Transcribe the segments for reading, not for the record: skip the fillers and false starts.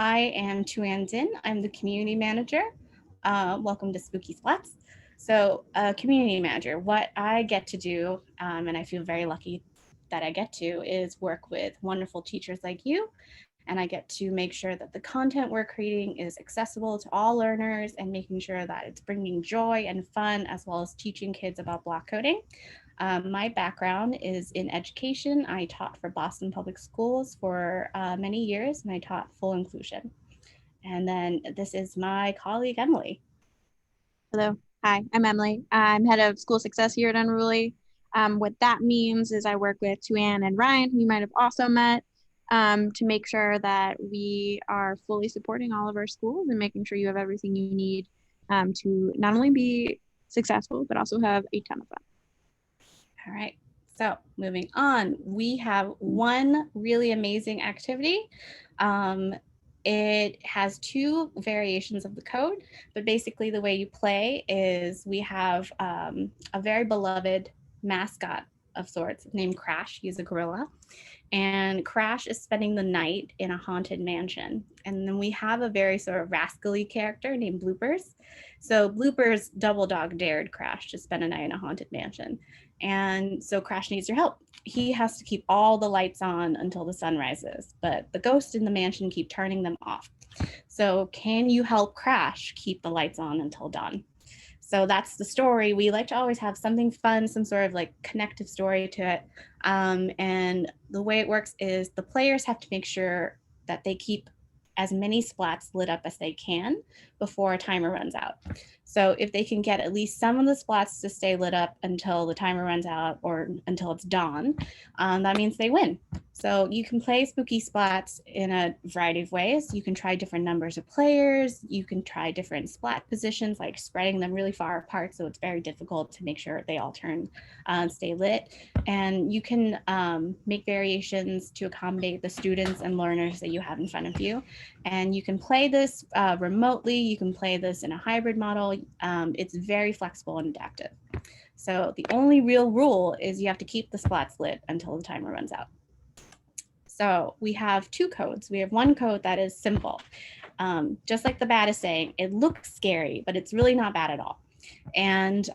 I am Tuan Din. I'm the community manager. Welcome to Spooky Splats. So, community manager, what I get to do, and I feel very lucky that I get to, is work with wonderful teachers like you. And I get to make sure that the content we're creating is accessible to all learners and making sure that it's bringing joy and fun, as well as teaching kids about block coding. My background is in education. I taught for Boston Public Schools for many years, and I taught full inclusion. And then this is my colleague, Emily. Hello. Hi, I'm Emily. I'm head of school success here at Unruly. What that means is I work with Tuan and Ryan, who you might have also met, to make sure that we are fully supporting all of our schools and making sure you have everything you need to not only be successful, but also have a ton of fun. All right. So moving on, we have one really amazing activity. It has two variations of the code, but basically the way you play is we have a very beloved mascot of sorts named Crash. He's a gorilla. And Crash is spending the night in a haunted mansion. And then we have a very sort of rascally character named Bloopers. So Bloopers double dog dared Crash to spend a night in a haunted mansion. And so Crash needs your help. He has to keep all the lights on until the sun rises, but the ghosts in the mansion keep turning them off. So can you help Crash keep the lights on until dawn? So that's the story. We like to always have something fun, some sort of like connective story to it. And the way it works is the players have to make sure that they keep as many splats lit up as they can before a timer runs out. So if they can get at least some of the splats to stay lit up until the timer runs out or until it's dawn, that means they win. So you can play Spooky Splats in a variety of ways. You can try different numbers of players. You can try different splat positions, like spreading them really far apart, so it's very difficult to make sure they all turn and stay lit. And you can make variations to accommodate the students and learners that you have in front of you. And you can play this remotely. You can play this in a hybrid model. It's very flexible and adaptive. So the only real rule is you have to keep the splats lit until the timer runs out. So we have two codes. We have one code that is simple. Just like the bat is saying, it looks scary, but it's really not bad at all. And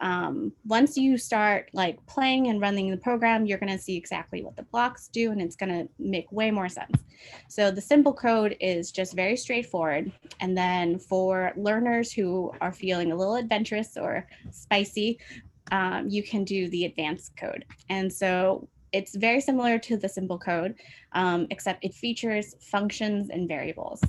once you start like playing and running the program, you're going to see exactly what the blocks do, and it's going to make way more sense. So the simple code is just very straightforward. And then for learners who are feeling a little adventurous or spicy, you can do the advanced code. And so it's very similar to the simple code, except it features functions and variables.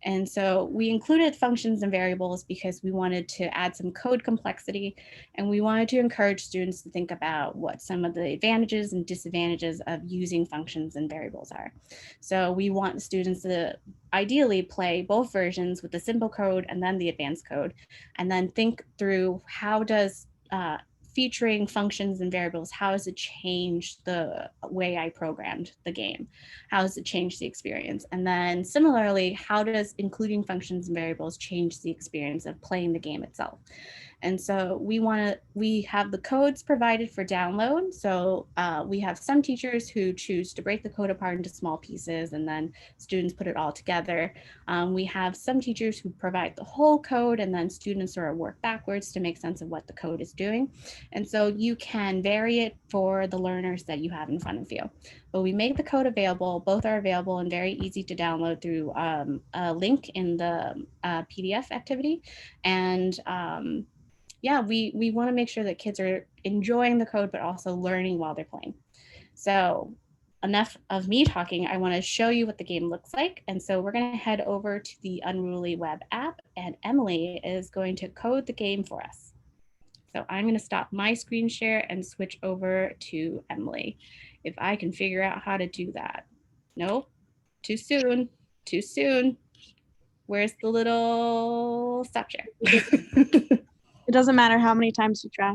And so we included functions and variables because we wanted to add some code complexity, and we wanted to encourage students to think about what some of the advantages and disadvantages of using functions and variables are. So we want students to ideally play both versions with the simple code and then the advanced code, and then think through how does featuring functions and variables, how does it change the way I programmed the game? How does it change the experience? And then similarly, how does including functions and variables change the experience of playing the game itself? And so we have the codes provided for download. So we have some teachers who choose to break the code apart into small pieces and then students put it all together. We have some teachers who provide the whole code, and then students sort of work backwards to make sense of what the code is doing. And so you can vary it for the learners that you have in front of you. But we make the code available. Both are available and very easy to download through a link in the PDF activity. And yeah, we want to make sure that kids are enjoying the code, but also learning while they're playing. So enough of me talking. I want to show you what the game looks like. And so we're going to head over to the Unruly web app, and Emily is going to code the game for us. So I'm going to stop my screen share and switch over to Emily. If I can figure out how to do that. Nope, too soon, too soon. Where's the little stop share? It doesn't matter how many times you try.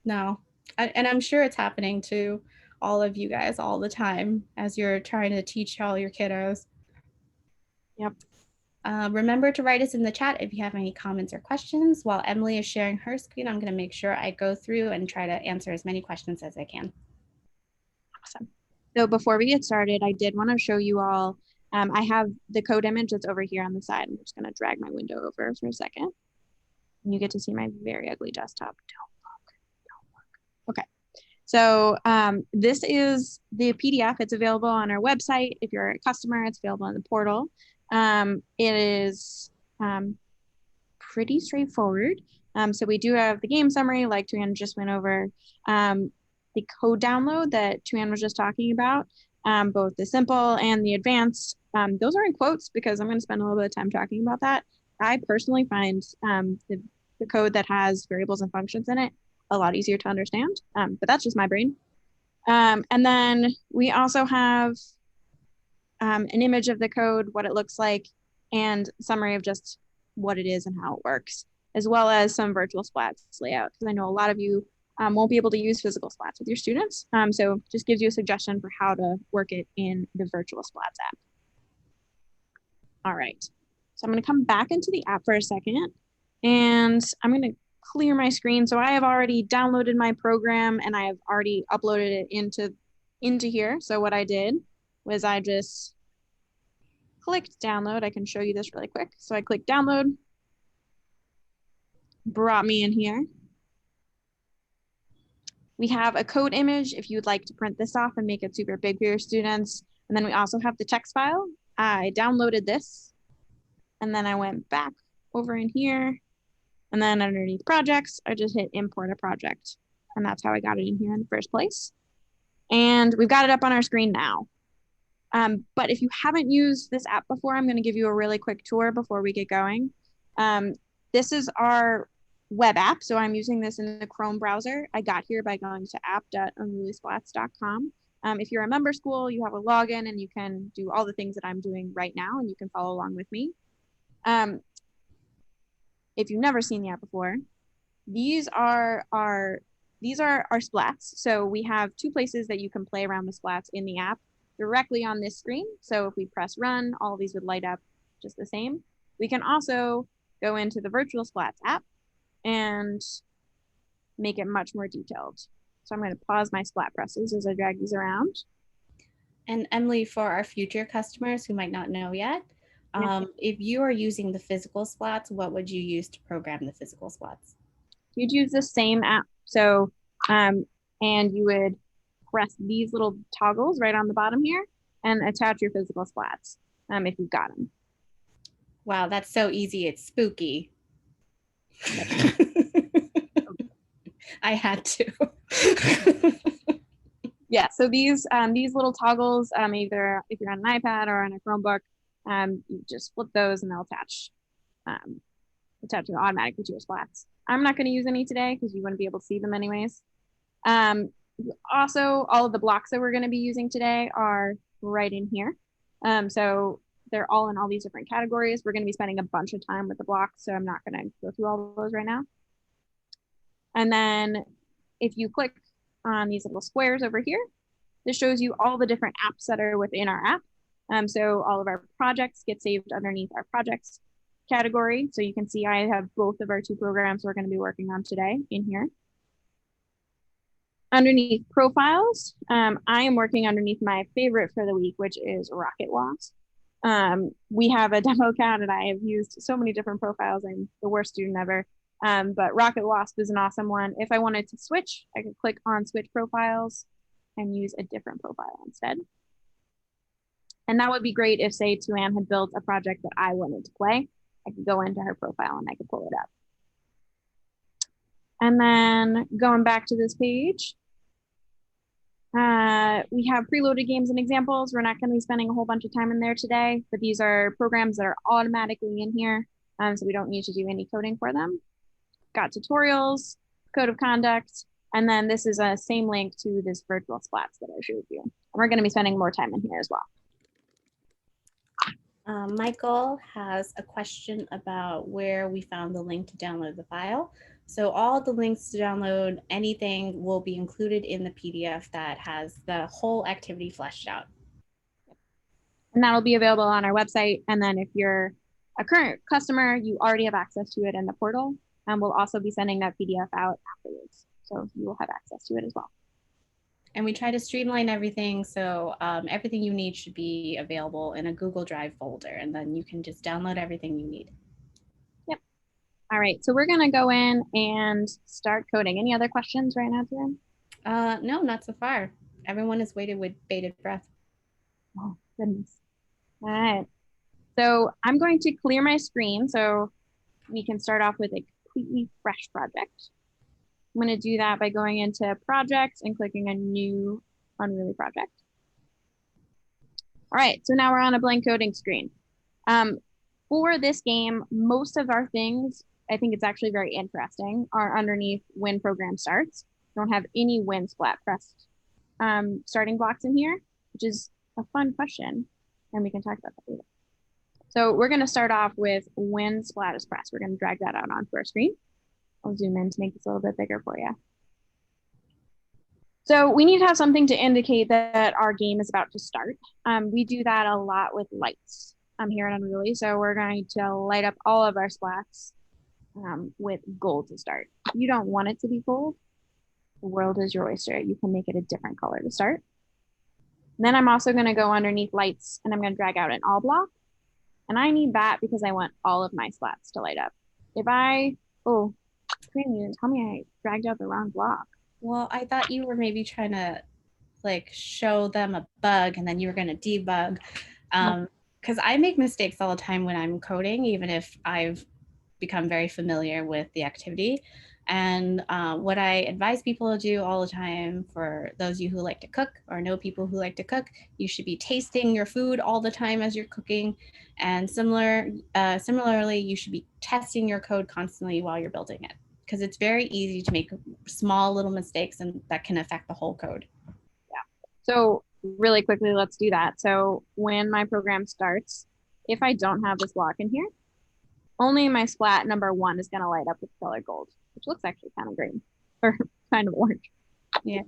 No, and I'm sure it's happening to all of you guys all the time as you're trying to teach all your kiddos. Yep. Remember to write us in the chat if you have any comments or questions. While Emily is sharing her screen, I'm going to make sure I go through and try to answer as many questions as I can. Awesome. So before we get started, I did want to show you all I have the code image that's over here on the side. I'm just going to drag my window over for a second. And you get to see my very ugly desktop. Don't look. Okay. So this is the PDF. It's available on our website. If you're a customer, it's available in the portal. It is pretty straightforward. So we do have the game summary, like Tuan just went over, the code download that Tuan was just talking about, both the simple and the advanced. Those are in quotes because I'm going to spend a little bit of time talking about that. I personally find the code that has variables and functions in it a lot easier to understand, but that's just my brain. And then we also have an image of the code, what it looks like, and summary of just what it is and how it works, as well as some virtual splats layout, because I know a lot of you won't be able to use physical splats with your students. So just gives you a suggestion for how to work it in the virtual splats app. All right, so I'm going to come back into the app for a second, and I'm going to clear my screen. So I have already downloaded my program and I have already uploaded it into here. So what I did was I just clicked download. I can show you this really quick. So I clicked download, brought me in here. We have a code image if you'd like to print this off and make it super big for your students. And then we also have the text file. I downloaded this and then I went back over in here. And then underneath projects, I just hit import a project. And that's how I got it in here in the first place. And we've got it up on our screen now. But if you haven't used this app before, I'm going to give you a really quick tour before we get going. This is our web app. So I'm using this in the Chrome browser. I got here by going to app.unrulysplats.com. If you're a member school, you have a login and you can do all the things that I'm doing right now and you can follow along with me. If you've never seen the app before, these are our splats. So we have two places that you can play around the splats in the app directly on this screen. So if we press run, all of these would light up just the same. We can also go into the virtual splats app and make it much more detailed. So I'm going to pause my splat presses as I drag these around. And Emily, for our future customers who might not know yet, if you are using the physical splats, what would you use to program the physical splats? You'd use the same app. So, and you would press these little toggles right on the bottom here and attach your physical splats if you've got them. Wow, that's so easy. It's spooky. I had to. Yeah, so these little toggles, either if you're on an iPad or on a Chromebook, you just flip those and they'll attach automatically to your splats. I'm not going to use any today because you wouldn't be able to see them anyways. Also, all of the blocks that we're going to be using today are right in here. So they're all in all these different categories. We're going to be spending a bunch of time with the blocks, so I'm not going to go through all of those right now. And then if you click on these little squares over here, this shows you all the different apps that are within our app. So all of our projects get saved underneath our projects category. So you can see I have both of our two programs we're going to be working on today in here. Underneath profiles, I am working underneath my favorite for the week, which is Rocket Wasp. We have a demo account and I have used so many different profiles. I'm the worst student ever. But Rocket Wasp is an awesome one. If I wanted to switch, I could click on switch profiles and use a different profile instead. And that would be great if, say, Tuan had built a project that I wanted to play. I could go into her profile and I could pull it up. And then going back to this page, we have preloaded games and examples. We're not going to be spending a whole bunch of time in there today, but these are programs that are automatically in here, so we don't need to do any coding for them. Got tutorials, code of conduct, and then this is a same link to this virtual splats that I showed you. And we're going to be spending more time in here as well. Michael has a question about where we found the link to download the file. So all the links to download anything will be included in the PDF that has the whole activity fleshed out. And that'll be available on our website. And then if you're a current customer, you already have access to it in the portal. And we'll also be sending that PDF out afterwards. So you will have access to it as well. And we try to streamline everything. So everything you need should be available in a Google Drive folder, and then you can just download everything you need. Yep. All right. So we're going to go in and start coding. Any other questions right now, Taryn? No, not so far. Everyone has waited with bated breath. Oh, goodness. All right. So I'm going to clear my screen so we can start off with a completely fresh project. I'm going to do that by going into projects and clicking a new Unruly project. All right, so now we're on a blank coding screen. For this game, most of our things, I think it's actually very interesting, are underneath when program starts. We don't have any when splat pressed starting blocks in here, which is a fun question, and we can talk about that later. So we're going to start off with when splat is pressed. We're going to drag that out onto our screen. I'll zoom in to make this a little bit bigger for you. So we need to have something to indicate that our game is about to start. We do that a lot with lights here at Unruly. So we're going to light up all of our splats with gold to start. If you don't want it to be gold, the world is your oyster. You can make it a different color to start. And then I'm also going to go underneath lights and I'm going to drag out an all block. And I need that because I want all of my splats to light up. If I, oh, you didn't tell me I dragged out the wrong block. Well, I thought you were maybe trying to like show them a bug and then you were going to debug. Because I make mistakes all the time when I'm coding, even if I've become very familiar with the activity. And what I advise people to do all the time, for those of you who like to cook or know people who like to cook, you should be tasting your food all the time as you're cooking. And similarly, you should be testing your code constantly while you're building it, because it's very easy to make small little mistakes and that can affect the whole code. Yeah. So really quickly, let's do that. So when my program starts, if I don't have this block in here, only my splat number 1 is going to light up with color gold, which looks actually kind of green or kind of orange. Yeah.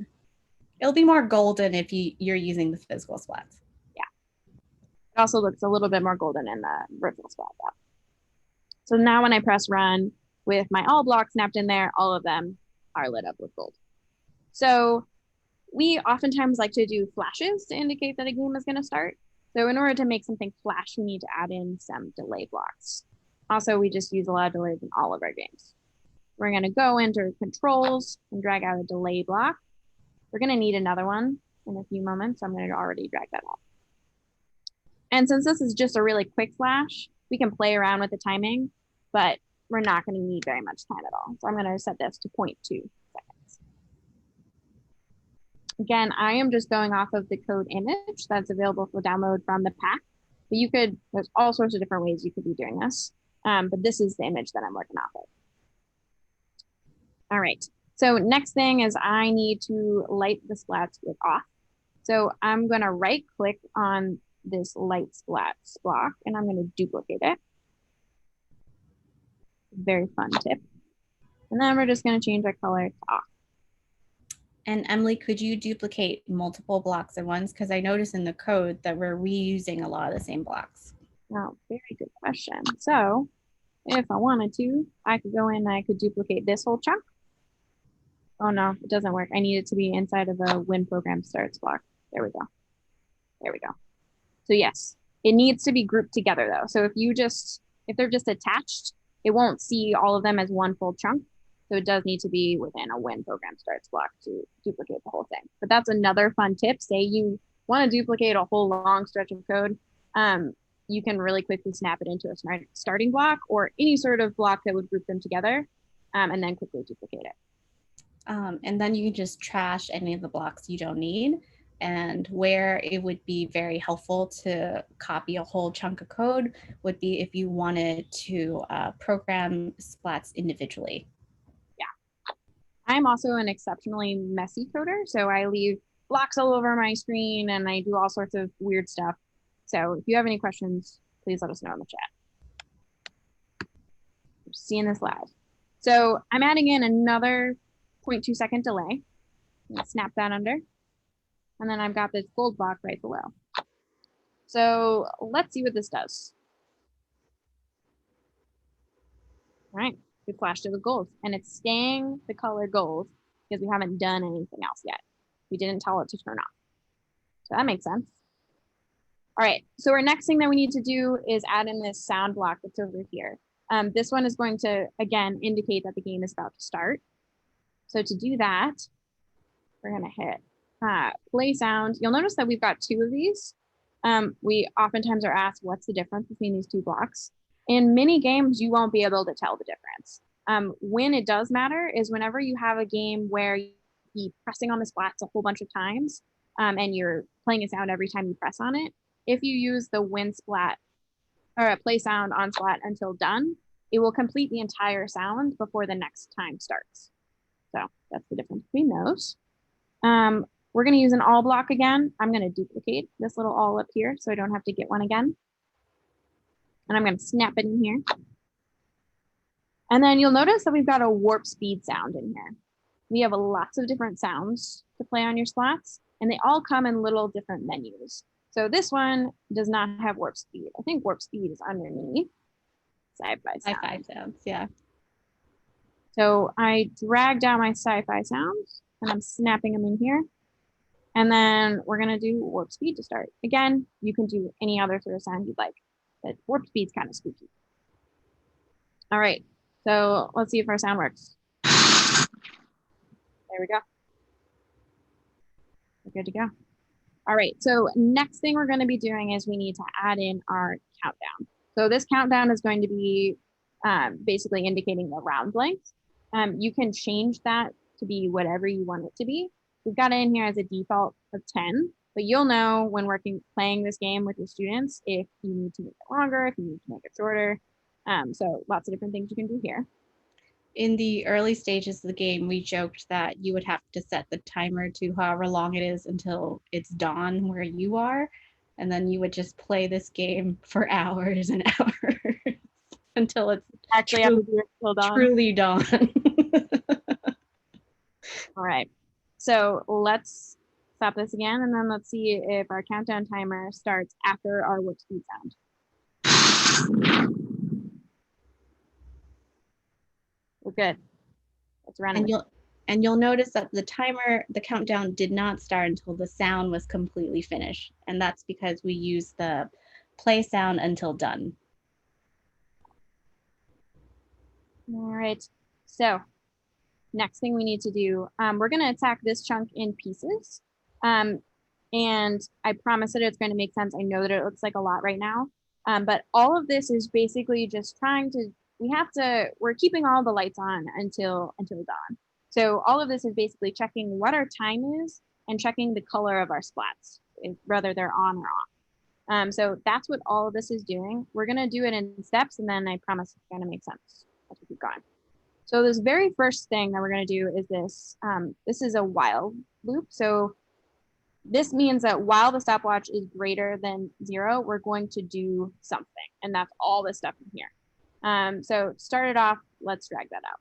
It'll be more golden if you're using the physical splats. Yeah. It also looks a little bit more golden in the virtual splat though. So now when I press run with my all block snapped in there, all of them are lit up with gold. So we oftentimes like to do flashes to indicate that a game is going to start. So in order to make something flash, we need to add in some delay blocks. Also, we just use a lot of delays in all of our games. We're going to go into controls and drag out a delay block. We're going to need another one in a few moments. So I'm going to already drag that out. And since this is just a really quick flash, we can play around with the timing, but we're not going to need very much time at all. So I'm going to set this to 0.2 seconds. Again, I am just going off of the code image that's available for download from the pack. But there's all sorts of different ways you could be doing this. But this is the image that I'm working off of. All right. So next thing is I need to light the splats with off. So I'm going to right click on this light splats block and I'm going to duplicate it. Very fun tip. And then we're just going to change our color to off. And Emily, could you duplicate multiple blocks at once? Because I noticed in the code that we're reusing a lot of the same blocks. Oh, very good question. So if I wanted to, I could go in and I could duplicate this whole chunk. Oh no, it doesn't work. I need it to be inside of a when program starts block. There we go. There we go. So yes, it needs to be grouped together though. So if they're just attached, it won't see all of them as one full chunk. So it does need to be within a when program starts block to duplicate the whole thing. But that's another fun tip. Say you want to duplicate a whole long stretch of code. You can really quickly snap it into a starting block or any sort of block that would group them together and then quickly duplicate it. And then you can just trash any of the blocks you don't need. And where it would be very helpful to copy a whole chunk of code would be if you wanted to program splats individually. Yeah. I'm also an exceptionally messy coder. So I leave blocks all over my screen and I do all sorts of weird stuff. So if you have any questions, please let us know in the chat. I'm seeing this live. So I'm adding in another 0.2 second delay. Snap that under. And then I've got this gold block right below. So let's see what this does. All right, we flashed it with gold and it's staying the color gold because we haven't done anything else yet. We didn't tell it to turn off. So that makes sense. All right, so our next thing that we need to do is add in this sound block that's over here. This one is going to, again, indicate that the game is about to start. So to do that, we're gonna hit play sound. You'll notice that we've got two of these. We oftentimes are asked, what's the difference between these two blocks? In mini games, you won't be able to tell the difference. When it does matter is whenever you have a game where you keep pressing on the splats a whole bunch of times, and you're playing a sound every time you press on it. If you use the win splat or a play sound on splat until done, it will complete the entire sound before the next time starts. So that's the difference between those. We're going to use an all block again. I'm going to duplicate this little all up here so I don't have to get one again. And I'm going to snap it in here. And then you'll notice that we've got a warp speed sound in here. We have lots of different sounds to play on your splats, and they all come in little different menus. So this one does not have warp speed. I think warp speed is underneath sci-fi sound. Sci-fi sounds, yeah. So I dragged down my sci-fi sounds and I'm snapping them in here. And then we're gonna do warp speed to start. Again, you can do any other sort of sound you'd like, but warp speed's kind of spooky. All right, so let's see if our sound works. There we go. We're good to go. All right, so next thing we're gonna be doing is we need to add in our countdown. So this countdown is going to be basically indicating the round length. You can change that to be whatever you want it to be. We've got it in here as a default of 10, but you'll know when playing this game with your students if you need to make it longer, if you need to make it shorter. So lots of different things you can do here. In the early stages of the game, we joked that you would have to set the timer to however long it is until it's dawn where you are, and then you would just play this game for hours and hours until it's actually truly dawn. All right, so let's stop this again, and then let's see if our countdown timer starts after our warp speed sound. We're good. Let's run it. And you'll notice that the countdown did not start until the sound was completely finished. And that's because we use the play sound until done. All right, so next thing we need to do, we're gonna attack this chunk in pieces. And I promise that it's going to make sense. I know that it looks like a lot right now, but all of this is basically just trying to, we're keeping all the lights on until dawn. So all of this is basically checking what our time is and checking the color of our splats, whether they're on or off. So that's what all of this is doing. We're going to do it in steps, and then I promise it's going to make sense as we keep going. So this very first thing that we're going to do is this. This is a while loop. So this means that while the stopwatch is greater than 0, we're going to do something. And that's all this stuff in here. So to start it off, let's drag that out.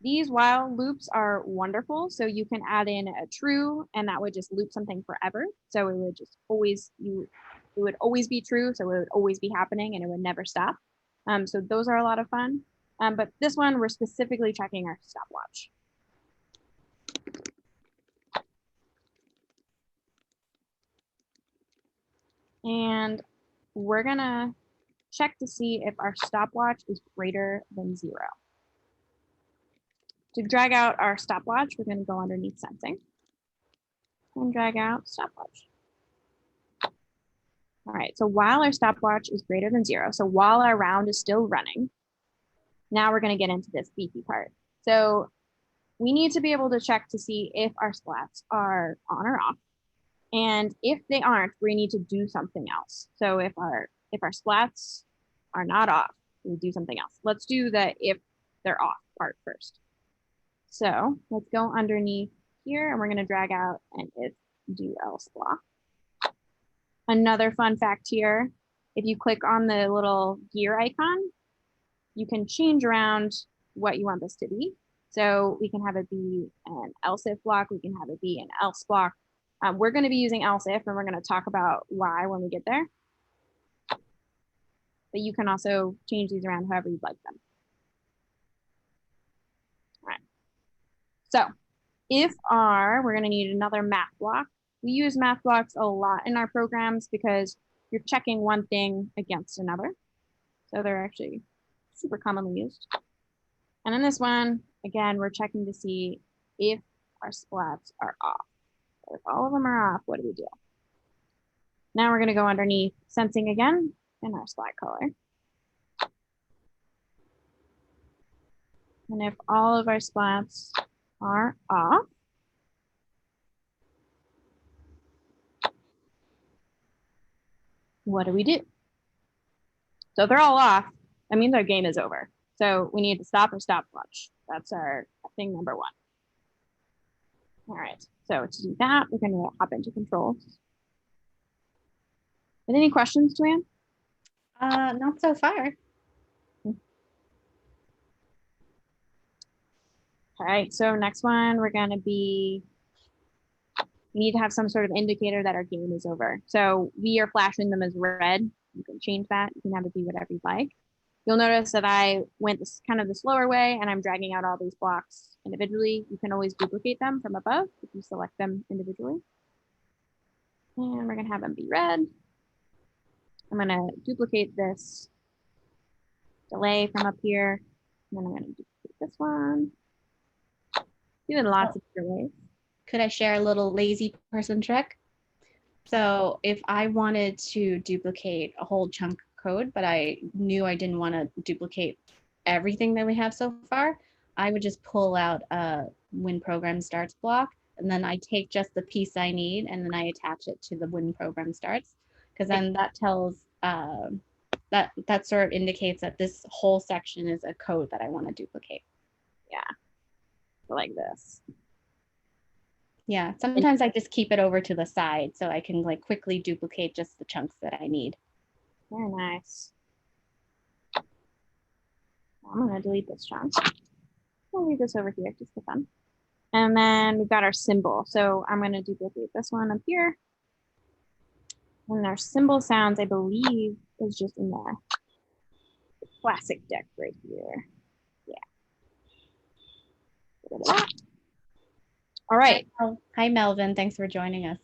These while loops are wonderful. So you can add in a true, and that would just loop something forever. So it would just always, it would always be true. So it would always be happening and it would never stop. So those are a lot of fun. But this one, we're specifically checking our stopwatch. And we're gonna check to see if our stopwatch is greater than 0. To drag out our stopwatch, we're gonna go underneath sensing and drag out stopwatch. All right, so while our stopwatch is greater than 0, so while our round is still running, now we're gonna get into this beefy part. So we need to be able to check to see if our splats are on or off. And if they aren't, we need to do something else. So if our splats are not off, we do something else. Let's do the if they're off part first. So let's go underneath here, and we're going to drag out an if do else block. Another fun fact here, if you click on the little gear icon, you can change around what you want this to be. So we can have it be an else if block, we can have it be an else block. We're going to be using else if, and we're going to talk about why when we get there. But you can also change these around however you'd like them. All right. So we're going to need another math block. We use math blocks a lot in our programs because you're checking one thing against another. So they're actually super commonly used. And in this one, again, we're checking to see if our splats are off. So if all of them are off, what do we do? Now we're going to go underneath sensing again in our splat color. And if all of our splats are off, what do we do? So if they're all off, that means our game is over. So we need to stop or stopwatch. That's our thing number one. All right, so to do that, we're going to hop into controls. Any questions, Joanne? Not so far. All right, so next one, we need to have some sort of indicator that our game is over. So we are flashing them as red. You can change that. You can have it be whatever you'd like. You'll notice that I went kind of the slower way and I'm dragging out all these blocks individually. You can always duplicate them from above if you select them individually. And we're gonna have them be red. I'm gonna duplicate this delay from up here. And then I'm gonna duplicate this one. Doing lots of different ways. Could I share a little lazy person trick? So if I wanted to duplicate a whole chunk of code, but I knew I didn't want to duplicate everything that we have so far, I would just pull out a when program starts block, and then I take just the piece I need, and then I attach it to the when program starts, because then that tells that sort of indicates that this whole section is a code that I want to duplicate. Yeah, like this. Yeah, sometimes I just keep it over to the side so I can like quickly duplicate just the chunks that I need. Very nice. I'm gonna delete this chunk. I'll leave this over here just for fun. And then we've got our symbol. So I'm gonna duplicate this one up here. And our symbol sounds, I believe, is just in the classic deck right here. Yeah. All right. Hi, Melvin. Thanks for joining us.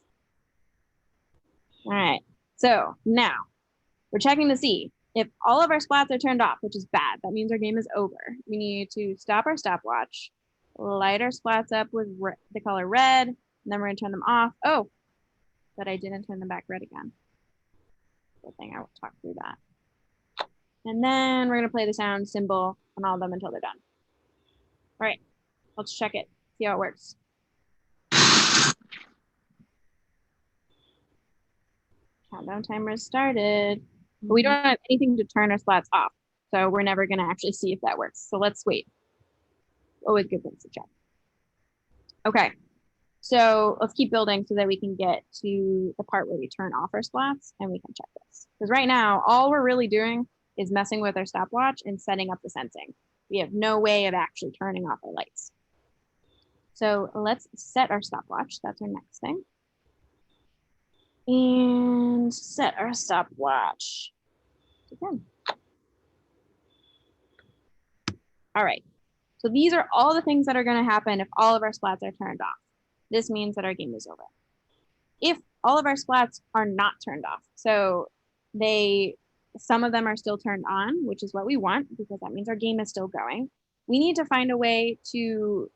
All right. So now we're checking to see if all of our splats are turned off, which is bad. That means our game is over. We need to stop our stopwatch, light our splats up with the color red, and then we're going to turn them off. Oh, but I didn't turn them back red again. Good thing I will talk through that. And then we're going to play the sound symbol on all of them until they're done. All right. Let's check it, see how it works. Countdown timer is started. But we don't have anything to turn our splats off. So we're never going to actually see if that works. So let's wait. Always good things to check. Okay. So let's keep building so that we can get to the part where we turn off our splats and we can check this. Because right now, all we're really doing is messing with our stopwatch and setting up the sensing. We have no way of actually turning off our lights. So let's set our stopwatch. That's our next thing. And set our stopwatch to 10. All right. So these are all the things that are going to happen if all of our splats are turned off. This means that our game is over. If all of our splats are not turned off, so some of them are still turned on, which is what we want because that means our game is still going. We need to find a way to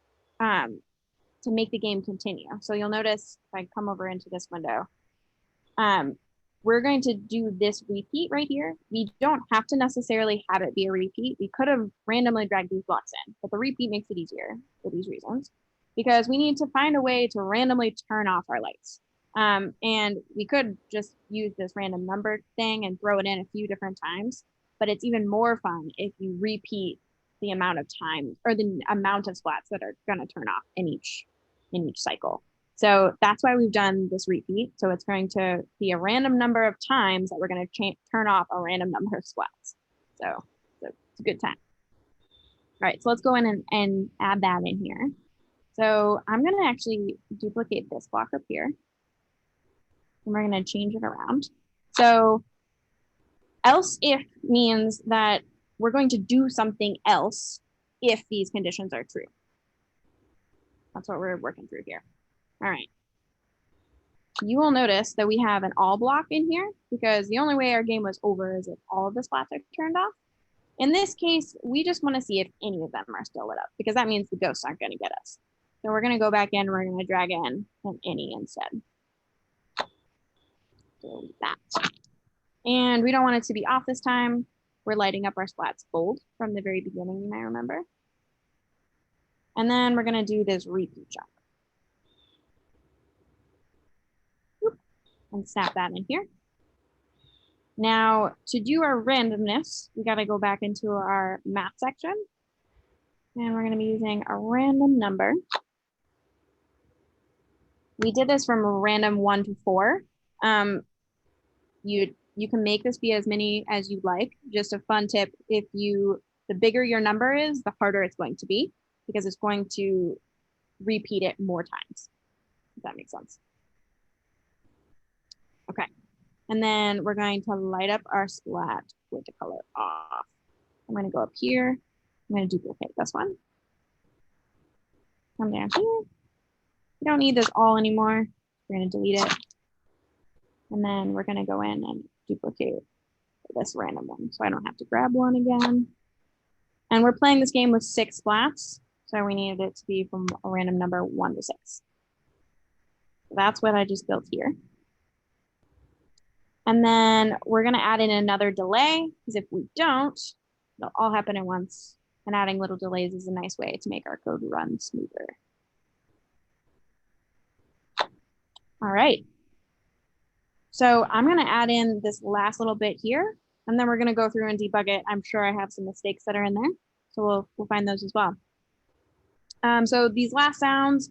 make the game continue. So you'll notice if I come over into this window, we're going to do this repeat right here. We don't have to necessarily have it be a repeat. We could have randomly dragged these blocks in, but the repeat makes it easier for these reasons, because we need to find a way to randomly turn off our lights. And we could just use this random number thing and throw it in a few different times, but it's even more fun if you repeat the amount of time or the amount of splats that are going to turn off in each cycle. So that's why we've done this repeat. So it's going to be a random number of times that we're going to turn off a random number of splats. So it's a good time. All right, so let's go in and add that in here. So I'm going to actually duplicate this block up here. And we're going to change it around. So else if means that we're going to do something else if these conditions are true. That's what we're working through here. All right. You will notice that we have an all block in here because the only way our game was over is if all of the splats are turned off. In this case, we just want to see if any of them are still lit up because that means the ghosts aren't going to get us. So we're going to go back in, we're going to drag in an any instead. So that. And we don't want it to be off this time. We're lighting up our splats bold from the very beginning, you might remember. And then we're going to do this repeat jump. And snap that in here. Now, to do our randomness, we got to go back into our math section. And we're going to be using a random number. We did this from a random 1 to 4. You can make this be as many as you like. Just a fun tip, the bigger your number is, the harder it's going to be because it's going to repeat it more times, if that makes sense. Okay, and then we're going to light up our splat with the color off. I'm going to go up here. I'm going to duplicate this one. Come down here. We don't need this all anymore. We're going to delete it. And then we're going to go in and duplicate this random one so I don't have to grab one again. And we're playing this game with 6 splats. So we needed it to be from a random number 1 to 6. So that's what I just built here. And then we're going to add in another delay because if we don't, it'll all happen at once. And adding little delays is a nice way to make our code run smoother. All right. So I'm going to add in this last little bit here, and then we're going to go through and debug it. I'm sure I have some mistakes that are in there, so we'll find those as well. So these last sounds,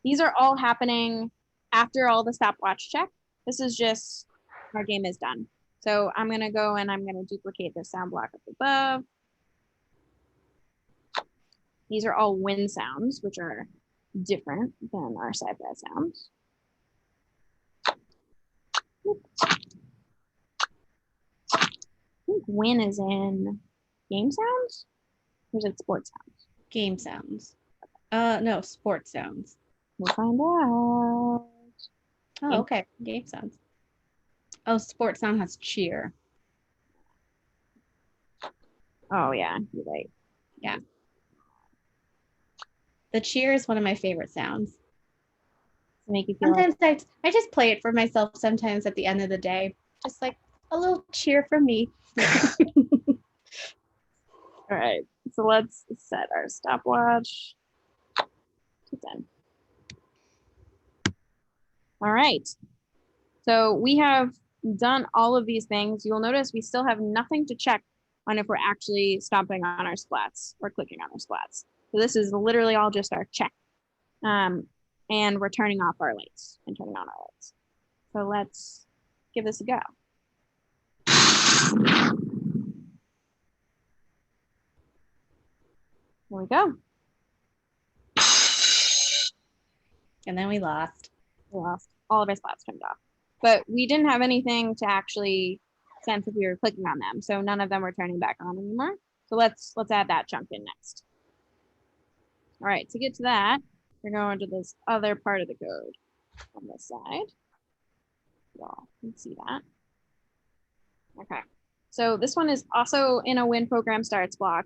these are all happening after all the stopwatch check. This is just our game is done. So I'm going to go and I'm going to duplicate the sound block up above. These are all wind sounds, which are different than our sci-fi sounds. I think win is in game sounds, or is it sports sounds? Game sounds. No, sports sounds. We'll find out. Oh, okay. Game sounds. Oh, sports sound has cheer. Oh yeah, you're right. Yeah. The cheer is one of my favorite sounds. To make you feel sometimes I just play it for myself sometimes at the end of the day. Just like a little cheer for me. All right, so let's set our stopwatch to 10. All right, so we have done all of these things. You'll notice we still have nothing to check on if we're actually stomping on our splats or clicking on our splats. So this is literally all just our check. And we're turning off our lights and turning on our lights. So let's give this a go. There we go. And then we lost. We lost all of our splats turned off. But we didn't have anything to actually sense if we were clicking on them. So none of them were turning back on anymore. So let's add that chunk in next. All right, to get to that, we're going to this other part of the code on this side. Y'all can see that. Okay, so this one is also in a win program starts block.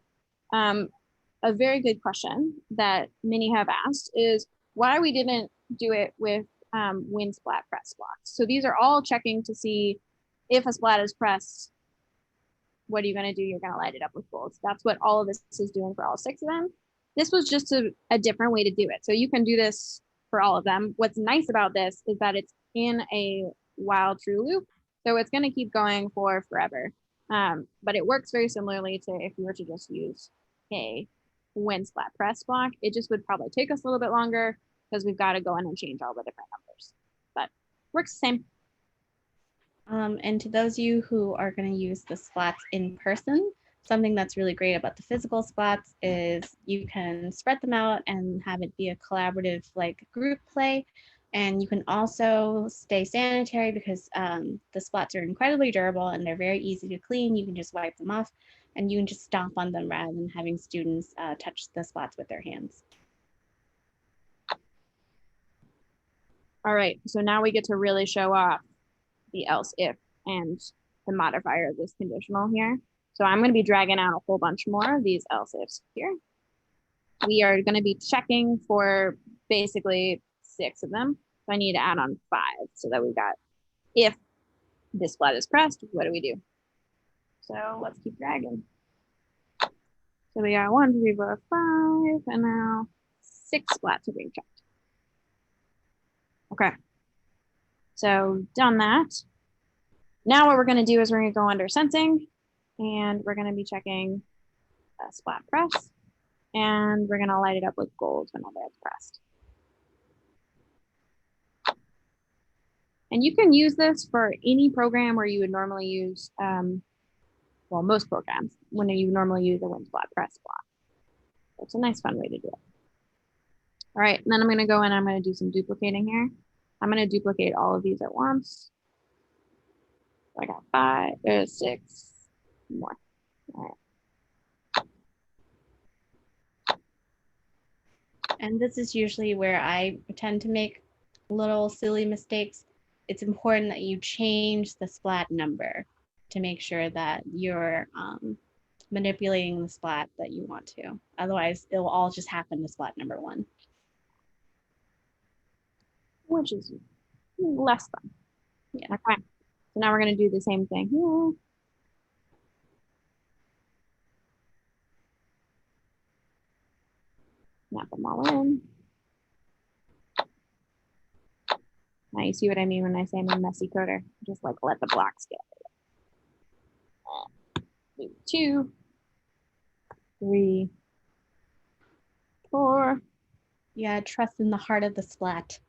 A very good question that many have asked is why we didn't do it with win splat press blocks. So these are all checking to see if a splat is pressed, what are you going to do? You're going to light it up with gold. That's what all of this is doing for all 6 of them. This was just a different way to do it. So you can do this for all of them. What's nice about this is that it's in a while true loop. So it's going to keep going for forever. But it works very similarly to if you were to just use a win splat press block. It just would probably take us a little bit longer because we've got to go in and change all the different numbers. But works the same. And to those of you who are going to use the splats in person, something that's really great about the physical splats is you can spread them out and have it be a collaborative like group play. And you can also stay sanitary because the splats are incredibly durable and they're very easy to clean. You can just wipe them off and you can just stomp on them rather than having students touch the splats with their hands. All right, so now we get to really show off the else if and the modifier of this conditional here. So I'm going to be dragging out a whole bunch more of these else ifs here. We are going to be checking for basically 6 of them. So I need to add on 5 so that we've got if this splat is pressed, what do we do? So let's keep dragging. So we got 1, 2, 3, 4, 5, and now 6 splats are being checked. Okay. So done that. Now what we're going to do is we're going to go under sensing, and we're going to be checking a splat press, and we're going to light it up with gold whenever it's pressed. And you can use this for any program where you would normally use, well, most programs, when you normally use a win splat press block. It's a nice fun way to do it. All right, and then I'm going to go in and I'm going to do some duplicating here. I'm going to duplicate all of these at once. So I got 5, 6 more. All right. And this is usually where I tend to make little silly mistakes. It's important that you change the splat number to make sure that you're manipulating the splat that you want to. Otherwise, it will all just happen to splat number 1. Which is less fun. Yeah. Okay. So now we're going to do the same thing here. Snap them all in. Now you see what I mean when I say I'm a messy coder. Just like let the blocks get. 2, 3, 4. Yeah, trust in the heart of the splat.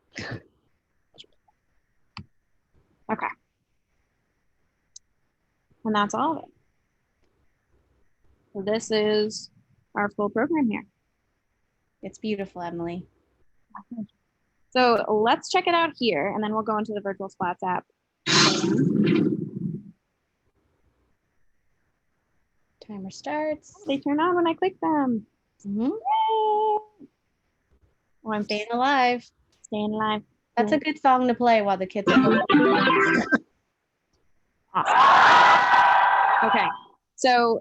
Okay. And that's all of it. So this is our full program here. It's beautiful, Emily. So let's check it out here, and then we'll go into the Virtual Splats app. Timer starts. They turn on when I click them. Mm-hmm. Oh, I'm Staying alive. staying alive. That's a good song to play while the kids are home. Awesome. Okay, so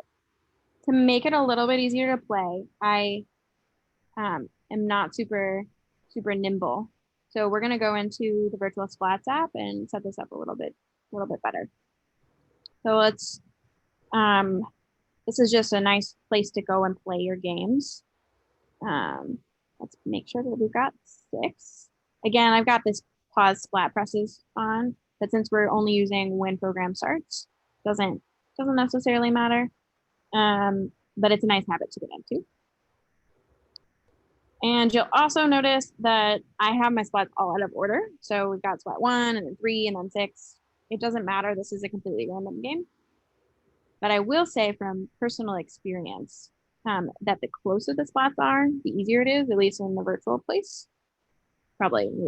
to make it a little bit easier to play, I am not super nimble. So we're gonna go into the Virtual Splats app and set this up a little bit better. So let's this is just a nice place to go and play your games. Let's make sure that we've got 6. Again, I've got this pause splat presses on, but since we're only using when program starts, doesn't necessarily matter. But it's a nice habit to get into. And you'll also notice that I have my splats all out of order. So we've got splat 1 and then 3 and then 6. It doesn't matter. This is a completely random game. But I will say from personal experience that the closer the splats are, the easier it is, at least in the virtual place. Probably in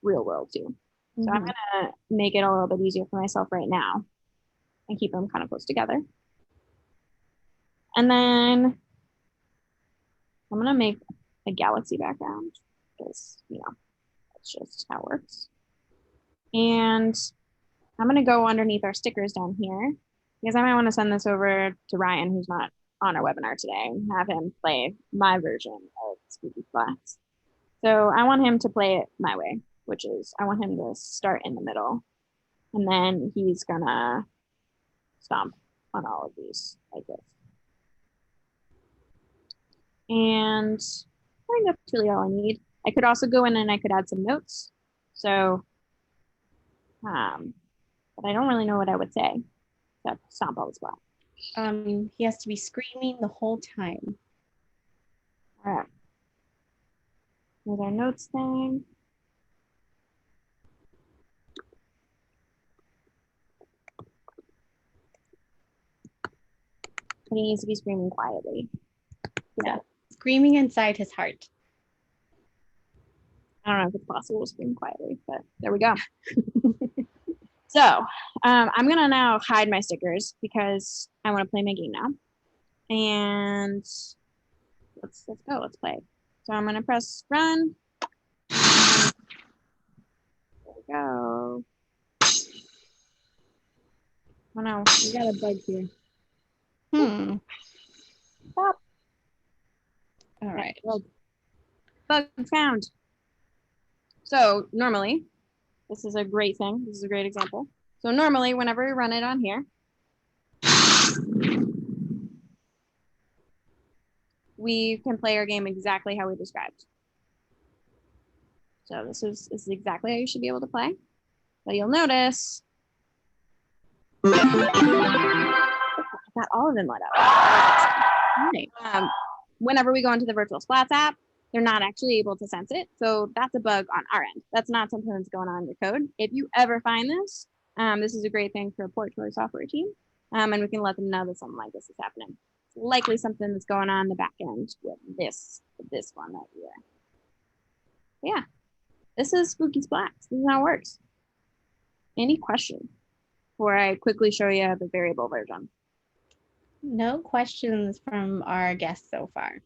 real world too. Mm-hmm. So I'm gonna make it a little bit easier for myself right now and keep them kind of close together. And then I'm gonna make a galaxy background because, you know, that's just how it works. And I'm gonna go underneath our stickers down here because I might want to send this over to Ryan, who's not on our webinar today, and have him play my version of Spooky Splats. So I want him to play it my way, which is I want him to start in the middle, and then he's gonna stomp on all of these like this. And I think that's really all I need. I could also go in and I could add some notes. So, but I don't really know what I would say. Except stomp all the splat. He has to be screaming the whole time. All right. There's our notes thing. But he needs to be screaming quietly. Yeah, screaming inside his heart. I don't know if it's possible to scream quietly, but there we go. So I'm gonna now hide my stickers because I want to play my game now. And let's go. Let's play. So I'm gonna press run. we go. Oh no, we got a bug here. Stop. All right. Bug found. So normally, this is a great thing. This is a great example. So normally, whenever we run it on here, we can play our game exactly how we described. So this is exactly how you should be able to play. But you'll notice I got all of them lit up. Whenever we go into the Virtual Splats app, they're not actually able to sense it. So that's a bug on our end. That's not something that's going on in your code. If you ever find this, this is a great thing to report to our software team. And we can let them know that something like this is happening. It's likely something that's going on in the back end with this one right here. Yeah, this is Spooky Splats. This is how it works. Any questions before I quickly show you the variable version? No questions from our guests so far.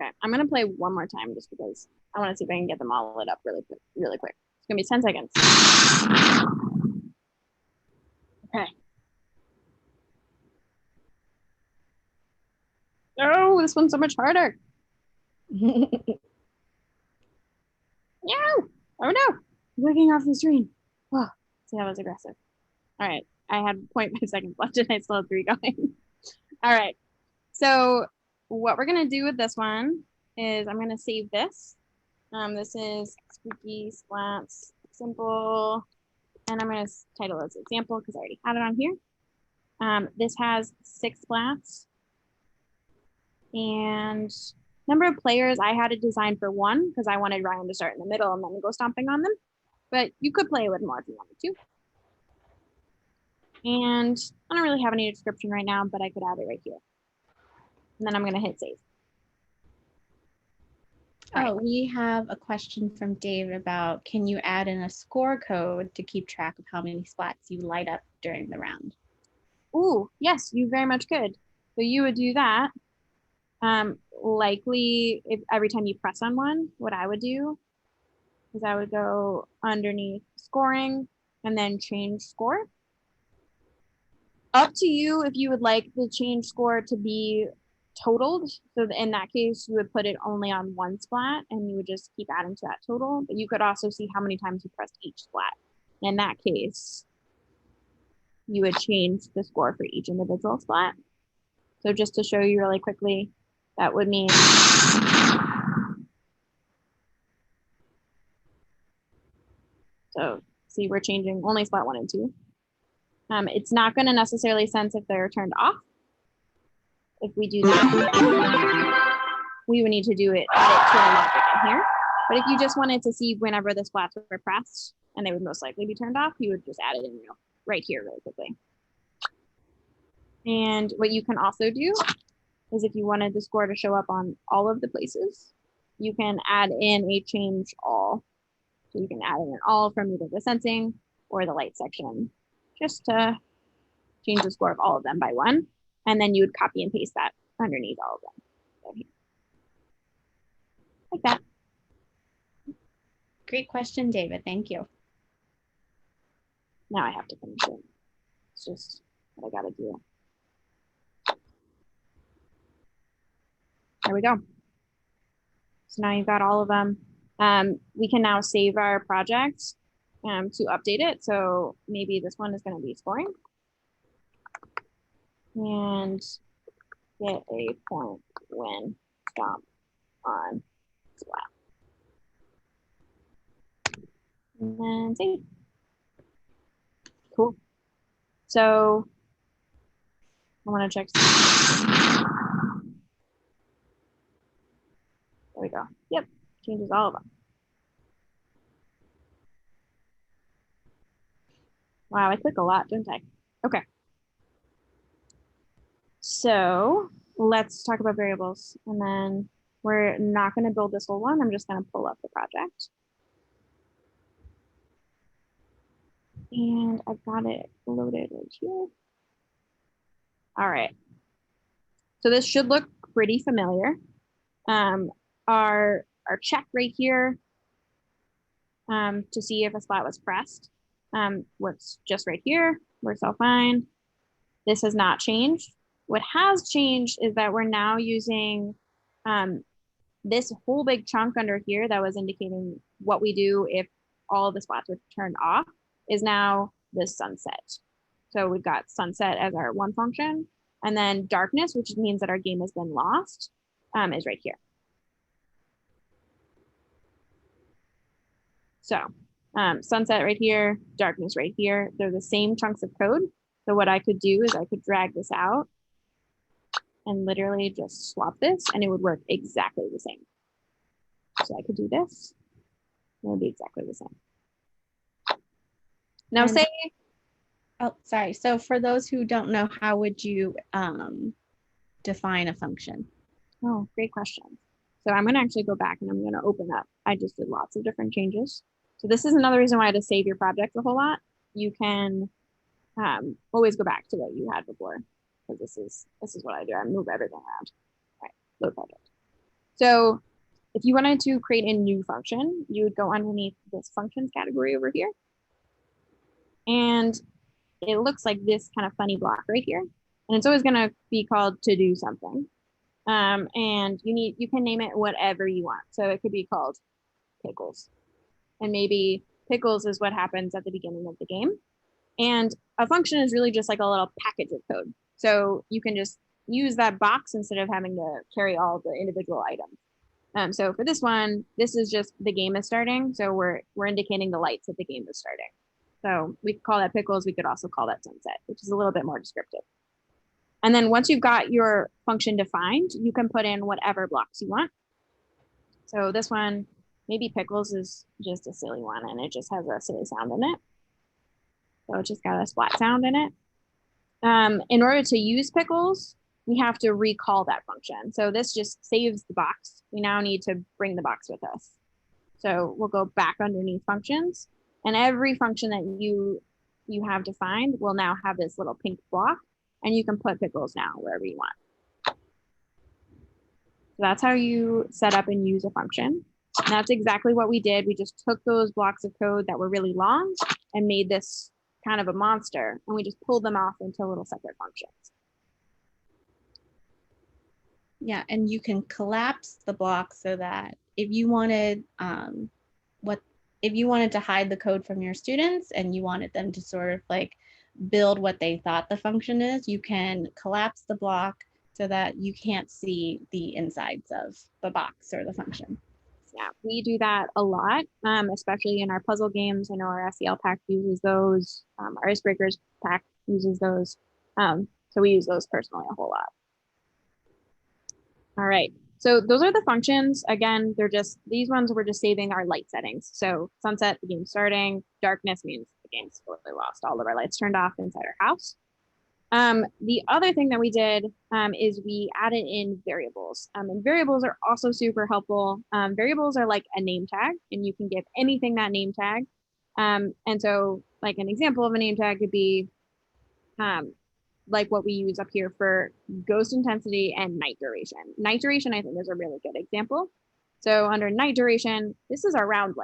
Okay, I'm gonna play one more time just because I want to see if I can get them all lit up really quick. It's gonna be 10 seconds. Okay. Oh, this one's so much harder. No! Oh no! I'm looking off the screen. Oh, see, that was aggressive. All right, I had 0.5 seconds left and I still have 3 going. All right, so what we're gonna do with this one is I'm gonna save this. This is Spooky Splats Simple, and I'm gonna title it as example because I already had it on here. This has 6 splats, and number of players I had it designed for 1 because I wanted Ryan to start in the middle and then go stomping on them. But you could play with more if you wanted to. And I don't really have any description right now, but I could add it right here. And then I'm gonna hit save. Oh, we have a question from Dave about, can you add in a score code to keep track of how many splats you light up during the round? Ooh, yes, you very much could. So you would do that. Likely, if every time you press on one, what I would do is I would go underneath scoring and then change score. Up to you if you would like the change score to be totaled. So in that case, you would put it only on 1 splat and you would just keep adding to that total. But you could also see how many times you pressed each splat. In that case, you would change the score for each individual splat. So just to show you really quickly, that would mean so see we're changing only splat 1 and 2. It's not going to necessarily sense if they're turned off. If we do that, we would need to do it edit to our logic in here. But if you just wanted to see whenever the splats were pressed and they would most likely be turned off, you would just add it in right here really quickly. And what you can also do is if you wanted the score to show up on all of the places, you can add in a change all. So you can add in an all from either the sensing or the light section, just to change the score of all of them by 1. And then you would copy and paste that underneath all of them. Like that. Great question, David. Thank you. Now I have to finish it. It's just what I gotta do. There we go. So now you've got all of them. We can now save our project to update it. So maybe this one is going to be scoring. And get a point when stomp on splat. And then save. Cool. So I want to check. There we go. Yep, changes all of them. Wow, I click a lot, don't I? Okay. So let's talk about variables. And then we're not going to build this whole one. I'm just going to pull up the project. And I've got it loaded right here. All right. So this should look pretty familiar. Our check right here to see if a splat was pressed. Works just right here, works all fine. This has not changed. What has changed is that we're now using this whole big chunk under here that was indicating what we do if all of the splats were turned off is now the sunset. So we've got sunset as our one function, and then darkness, which means that our game has been lost, is right here. So sunset right here, darkness right here. They're the same chunks of code. So what I could do is I could drag this out and literally just swap this and it would work exactly the same. So I could do this. It would be exactly the same. Now And, say, oh, sorry. So for those who don't know, how would you define a function? oh, great question. So I'm gonna actually go back and I'm gonna open up. I just did lots of different changes. So this is another reason why to save your project a whole lot. You can always go back to what you had before, because this is what I do. I move everything around. All right, load project. So if you wanted to create a new function, you would go underneath this functions category over here. And it looks like this kind of funny block right here. And it's always gonna be called to do something. And you can name it whatever you want. So it could be called pickles. And maybe pickles is what happens at the beginning of the game. And a function is really just like a little package of code. So you can just use that box instead of having to carry all the individual items. So for this one, this is just the game is starting. So we're indicating the lights that the game is starting. So we could call that pickles. We could also call that sunset, which is a little bit more descriptive. And then once you've got your function defined, you can put in whatever blocks you want. So this one, maybe pickles is just a silly one and it just has a silly sound in it. So it's just got a splat sound in it. In order to use pickles, we have to recall that function. So this just saves the box. We now need to bring the box with us. So we'll go back underneath functions, and every function that you have defined will now have this little pink block, and you can put pickles now wherever you want. So that's how you set up and use a function. And that's exactly what we did. We just took those blocks of code that were really long and made this kind of a monster, and we just pulled them off into little separate functions. Yeah, and you can collapse the block so that if you wanted if you wanted to hide the code from your students and you wanted them to sort of like build what they thought the function is, you can collapse the block so that you can't see the insides of the box or the function. Yeah, we do that a lot, especially in our puzzle games. I know our SEL pack uses those. Our Icebreakers pack uses those. So we use those personally a whole lot. All right, so those are the functions. Again, these ones we're just saving our light settings. So sunset, the game's starting. Darkness means the game's totally lost. All of our lights turned off inside our house. The other thing that we did is we added in variables. And variables are also super helpful. Variables are like a name tag, and you can give anything that name tag. And so like an example of a name tag could be like what we use up here for ghost intensity and night duration. Night duration, I think, is a really good example. So under night duration, this is our round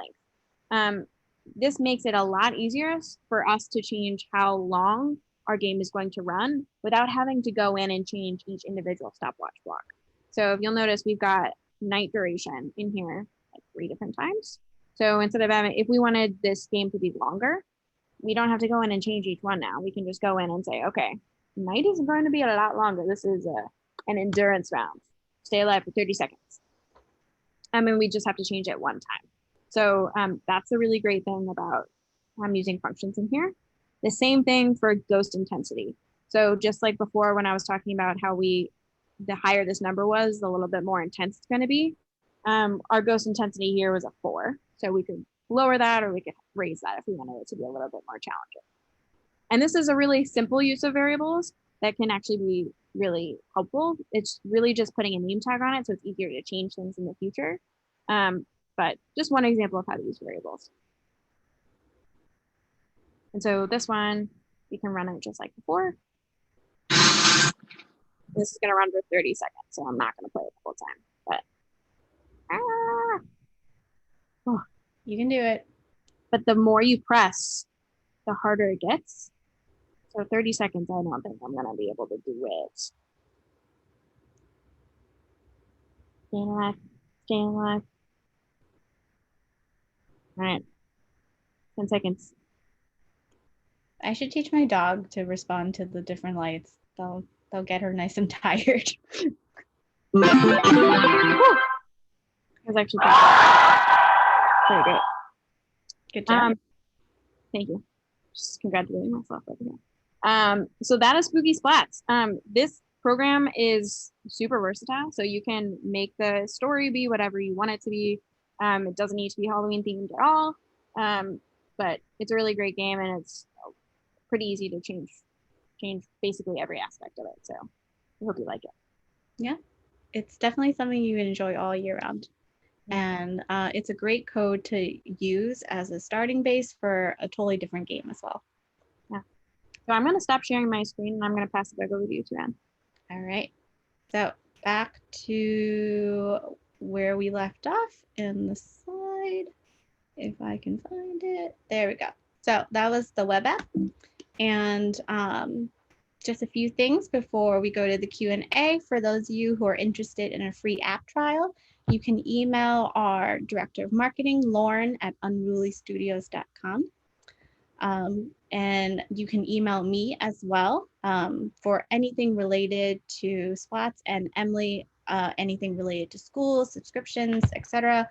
length. This makes it a lot easier for us to change how long our game is going to run without having to go in and change each individual stopwatch block. So if you'll notice, we've got night duration in here like 3 different times. So instead of having, if we wanted this game to be longer, we don't have to go in and change each one now. We can just go in and say, okay, night is going to be a lot longer. This is an endurance round. Stay alive for 30 seconds. And we just have to change it one time. So that's a really great thing about using functions in here. The same thing for ghost intensity. So just like before when I was talking about how the higher this number was, the little bit more intense it's going to be. Our ghost intensity here was a 4. So we could lower that or we could raise that if we wanted it to be a little bit more challenging. And this is a really simple use of variables that can actually be really helpful. It's really just putting a name tag on it so it's easier to change things in the future. But just one example of how to use variables. And so this one, we can run it just like before. This is going to run for 30 seconds, so I'm not going to play it the whole time. But you can do it. but the more you press, the harder it gets. So 30 seconds, I don't think I'm going to be able to do it. Staying alive, staying alive. All right, 10 seconds. I should teach my dog to respond to the different lights. They'll get her nice and tired. That was actually very good. Good job. Thank you. Just congratulating myself over here. So that is Spooky Splats. This program is super versatile, so you can make the story be whatever you want it to be. It doesn't need to be Halloween themed at all, but it's a really great game, and it's pretty easy to change basically every aspect of it. So I hope you like it. Yeah, it's definitely something you can enjoy all year round. And it's a great code to use as a starting base for a totally different game as well. Yeah. So I'm going to stop sharing my screen and I'm going to pass it back over to you, Anne. All right. So back to where we left off in the slide. If I can find it. There we go. So that was the web app. And just a few things before we go to the Q&A. For those of you who are interested in a free app trial, you can email our Director of Marketing, Lauren, at unrulystudios.com. And you can email me as well for anything related to Splats, and Emily, anything related to schools, subscriptions, etc.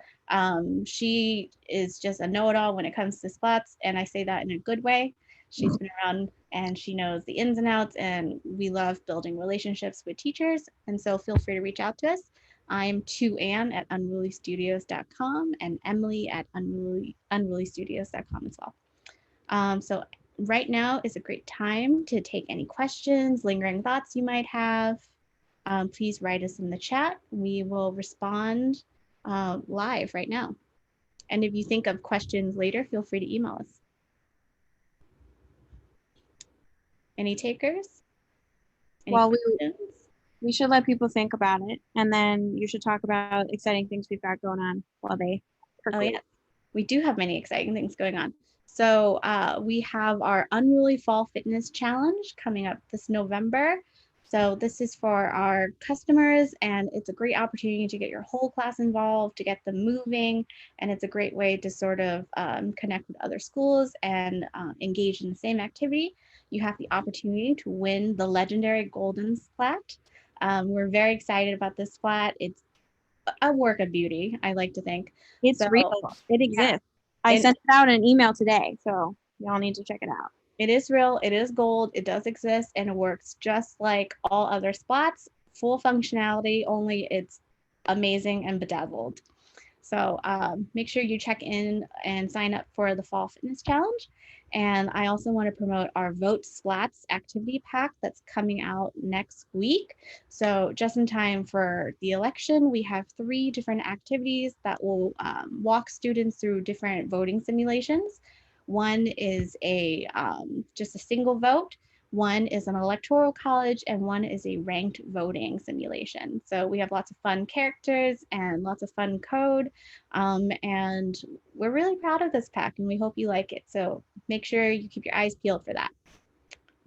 She is just a know-it-all when it comes to Splats, and I say that in a good way. She's been around and she knows the ins and outs, and we love building relationships with teachers. And so feel free to reach out to us. I'm Anne at unrulystudios.com and Emily at unrulystudios.com as well. So right now is a great time to take any questions, lingering thoughts you might have. Please write us in the chat. We will respond live right now. And if you think of questions later, feel free to email us. Any takers? Well, we should let people think about it, and then you should talk about exciting things we've got going on while they percolate. Oh, yeah. We do have many exciting things going on. So we have our Unruly Fall Fitness Challenge coming up this November. So this is for our customers, and it's a great opportunity to get your whole class involved, to get them moving, and it's a great way to sort of connect with other schools and engage in the same activity. You have the opportunity to win the legendary Golden Splat. We're very excited about this splat. It's a work of beauty, I like to think. It's real. It exists. Yeah. I sent it out an email today, so y'all need to check it out. It is real. It is gold. It does exist, and it works just like all other splats. Full functionality, only it's amazing and bedazzled. So make sure you check in and sign up for the Fall Fitness Challenge. And I also want to promote our Vote Splats activity pack that's coming out next week. So just in time for the election, we have 3 different activities that will walk students through different voting simulations. One is just a single vote. One is an electoral college, and one is a ranked voting simulation. So we have lots of fun characters and lots of fun code. And we're really proud of this pack, and we hope you like it. So make sure you keep your eyes peeled for that.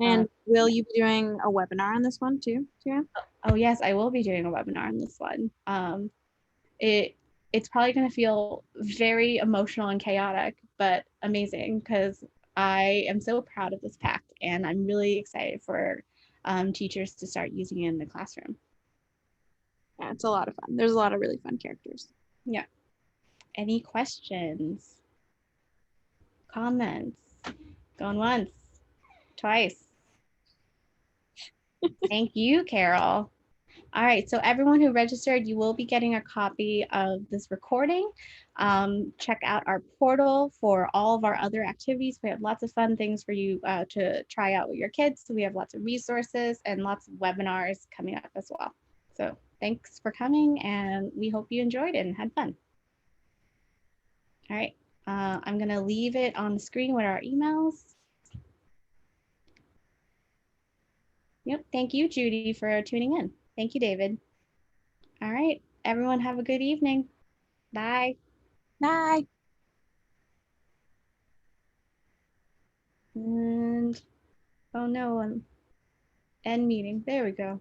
And will you be doing a webinar on this one too, Tara? Oh yes, I will be doing a webinar on this one. It's probably going to feel very emotional and chaotic, but amazing, because I am so proud of this pack, and I'm really excited for teachers to start using it in the classroom. Yeah, it's a lot of fun. There's a lot of really fun characters. Yeah. Any questions? Comments? Going once, twice. Thank you, Carol. All right, so everyone who registered, you will be getting a copy of this recording. Check out our portal for all of our other activities. We have lots of fun things for you to try out with your kids. So we have lots of resources and lots of webinars coming up as well. So thanks for coming, and we hope you enjoyed it and had fun. All right, I'm gonna leave it on the screen with our emails. Yep, thank you, Judy, for tuning in. Thank you, David. All right, everyone have a good evening. Bye. Bye. And oh no, end meeting. There we go.